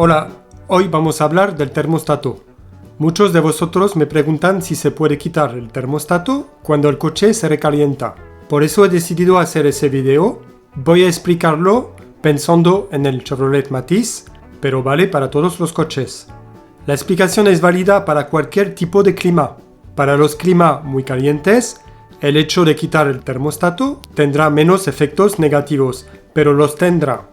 Hola, hoy vamos a hablar del termostato. Muchos de vosotros me preguntan si se puede quitar el termostato cuando el coche se recalienta. Por eso he decidido hacer ese video. Voy a explicarlo pensando en el Chevrolet Matiz, pero vale para todos los coches. La explicación es válida para cualquier tipo de clima. Para los climas muy calientes, el hecho de quitar el termostato tendrá menos efectos negativos, pero los tendrá.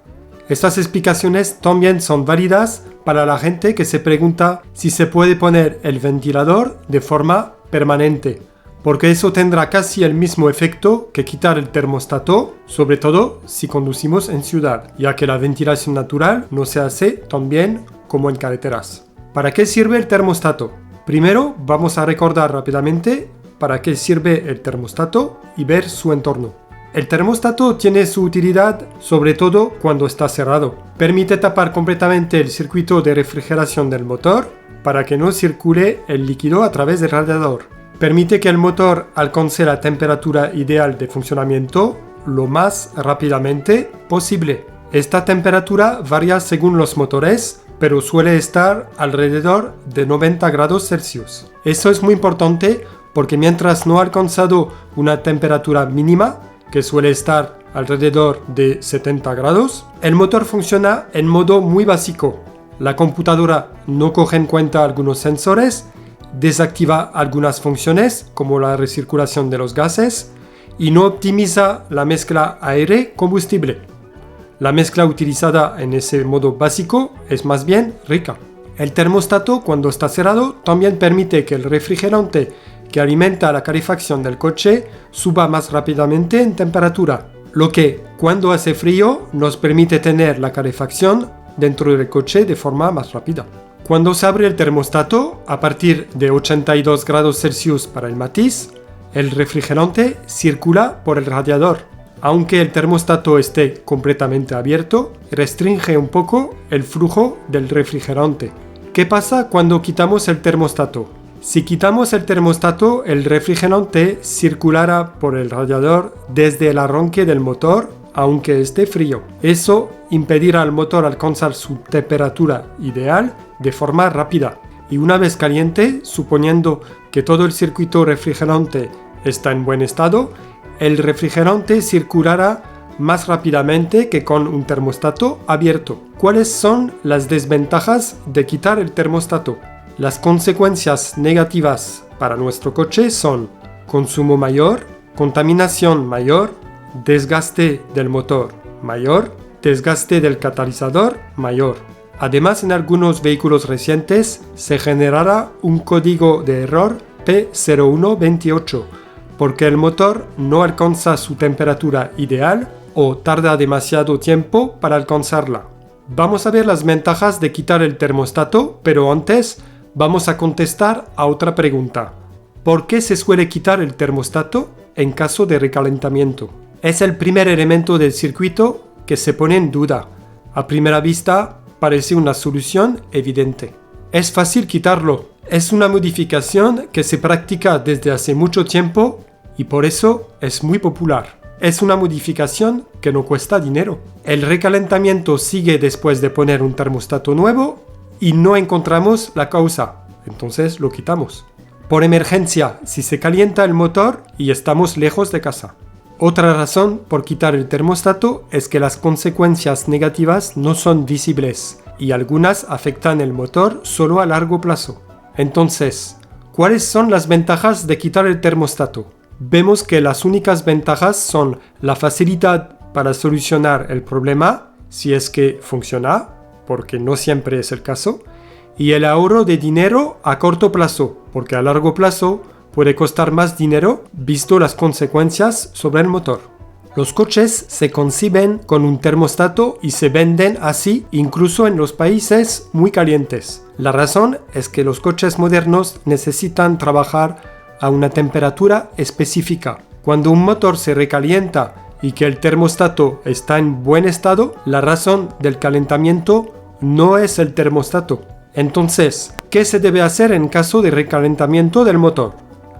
Estas explicaciones también son válidas para la gente que se pregunta si se puede poner el ventilador de forma permanente, porque eso tendrá casi el mismo efecto que quitar el termostato, sobre todo si conducimos en ciudad, ya que la ventilación natural no se hace tan bien como en carreteras. ¿Para qué sirve el termostato? Primero vamos a recordar rápidamente para qué sirve el termostato y ver su entorno. El termostato tiene su utilidad sobre todo cuando está cerrado. Permite tapar completamente el circuito de refrigeración del motor para que no circule el líquido a través del radiador. Permite que el motor alcance la temperatura ideal de funcionamiento lo más rápidamente posible. Esta temperatura varía según los motores, pero suele estar alrededor de 90 grados Celsius. Eso es muy importante porque mientras no ha alcanzado una temperatura mínima, que suele estar alrededor de 70 grados, el motor funciona en modo muy básico. La computadora no coge en cuenta algunos sensores, desactiva algunas funciones como la recirculación de los gases y no optimiza la mezcla aire-combustible. La mezcla utilizada en ese modo básico es más bien rica. El termostato, cuando está cerrado, también permite que el refrigerante que alimenta la calefacción del coche suba más rápidamente en temperatura, lo que, cuando hace frío, nos permite tener la calefacción dentro del coche de forma más rápida. Cuando se abre el termostato, a partir de 82 grados Celsius para el Matiz, el refrigerante circula por el radiador. Aunque el termostato esté completamente abierto, restringe un poco el flujo del refrigerante. ¿Qué pasa cuando quitamos el termostato? Si quitamos el termostato, el refrigerante circulará por el radiador desde el arranque del motor, aunque esté frío. Eso impedirá al motor alcanzar su temperatura ideal de forma rápida. Y una vez caliente, suponiendo que todo el circuito refrigerante está en buen estado, el refrigerante circulará más rápidamente que con un termostato abierto. ¿Cuáles son las desventajas de quitar el termostato? Las consecuencias negativas para nuestro coche son consumo mayor, contaminación mayor, desgaste del motor mayor, desgaste del catalizador mayor. Además, en algunos vehículos recientes se generará un código de error P0128 porque el motor no alcanza su temperatura ideal o tarda demasiado tiempo para alcanzarla. Vamos a ver las ventajas de quitar el termostato, pero antes vamos a contestar a otra pregunta. ¿Por qué se suele quitar el termostato en caso de recalentamiento? Es el primer elemento del circuito que se pone en duda. A primera vista parece una solución evidente. Es fácil quitarlo. Es una modificación que se practica desde hace mucho tiempo y por eso es muy popular. Es una modificación que no cuesta dinero. El recalentamiento sigue después de poner un termostato nuevo y no encontramos la causa, entonces lo quitamos. Por emergencia, si se calienta el motor y estamos lejos de casa. Otra razón por quitar el termostato es que las consecuencias negativas no son visibles y algunas afectan el motor solo a largo plazo. Entonces, ¿cuáles son las ventajas de quitar el termostato? Vemos que las únicas ventajas son la facilidad para solucionar el problema, si es que funciona, porque no siempre es el caso, y el ahorro de dinero a corto plazo, porque a largo plazo puede costar más dinero visto las consecuencias sobre el motor. Los coches se conciben con un termostato y se venden así incluso en los países muy calientes. La razón es que los coches modernos necesitan trabajar a una temperatura específica. Cuando un motor se recalienta y que el termostato está en buen estado, la razón del calentamiento no es el termostato. Entonces, ¿qué se debe hacer en caso de recalentamiento del motor?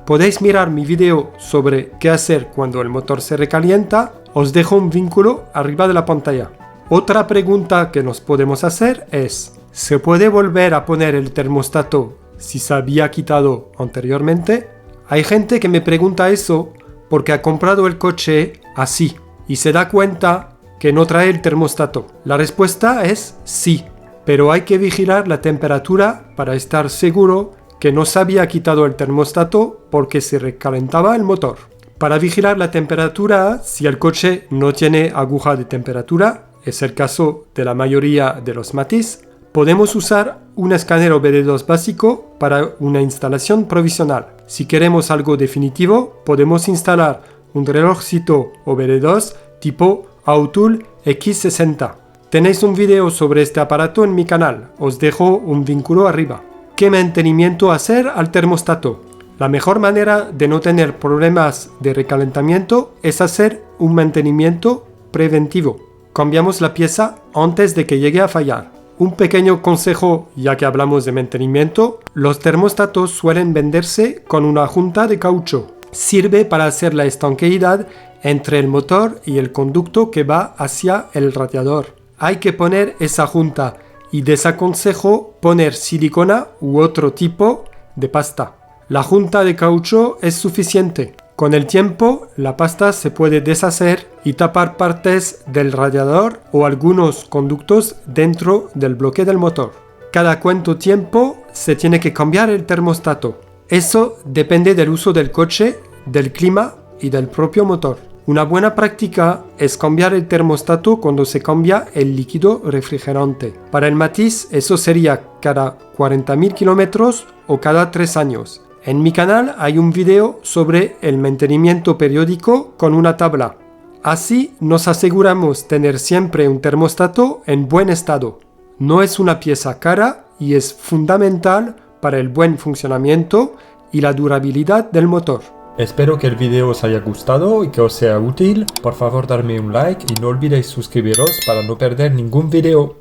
Podéis mirar mi video sobre qué hacer cuando el motor se recalienta, os dejo un vínculo arriba de la pantalla. Otra pregunta que nos podemos hacer es, ¿Se puede volver a poner el termostato si se había quitado anteriormente? Hay gente que me pregunta eso porque ha comprado el coche así y se da cuenta que no trae el termostato. La respuesta es sí, pero hay que vigilar la temperatura para estar seguro que no se había quitado el termostato porque se recalentaba el motor. Para vigilar la temperatura, si el coche no tiene aguja de temperatura, es el caso de la mayoría de los Matiz, podemos usar un escáner OBD2 básico para una instalación provisional. Si queremos algo definitivo, podemos instalar un relojcito OBD2 tipo Autul X60. Tenéis un video sobre este aparato en mi canal, os dejo un vínculo arriba. ¿Qué mantenimiento hacer al termostato? La mejor manera de no tener problemas de recalentamiento es hacer un mantenimiento preventivo. Cambiamos la pieza antes de que llegue a fallar. Un pequeño consejo, ya que hablamos de mantenimiento, los termostatos suelen venderse con una junta de caucho. Sirve para hacer la estanqueidad entre el motor y el conducto que va hacia el radiador. Hay que poner esa junta y desaconsejo poner silicona u otro tipo de pasta. La junta de caucho es suficiente. Con el tiempo, la pasta se puede deshacer y tapar partes del radiador o algunos conductos dentro del bloque del motor. Cada cuánto tiempo se tiene que cambiar el termostato. Eso depende del uso del coche, del clima y del propio motor. Una buena práctica es cambiar el termostato cuando se cambia el líquido refrigerante. Para el Matiz eso sería cada 40.000 kilómetros o cada 3 años. En mi canal hay un video sobre el mantenimiento periódico con una tabla. Así nos aseguramos tener siempre un termostato en buen estado. No es una pieza cara y es fundamental para el buen funcionamiento y la durabilidad del motor. Espero que el video os haya gustado y que os sea útil. Por favor, darme un like y no olvidéis suscribiros para no perder ningún video.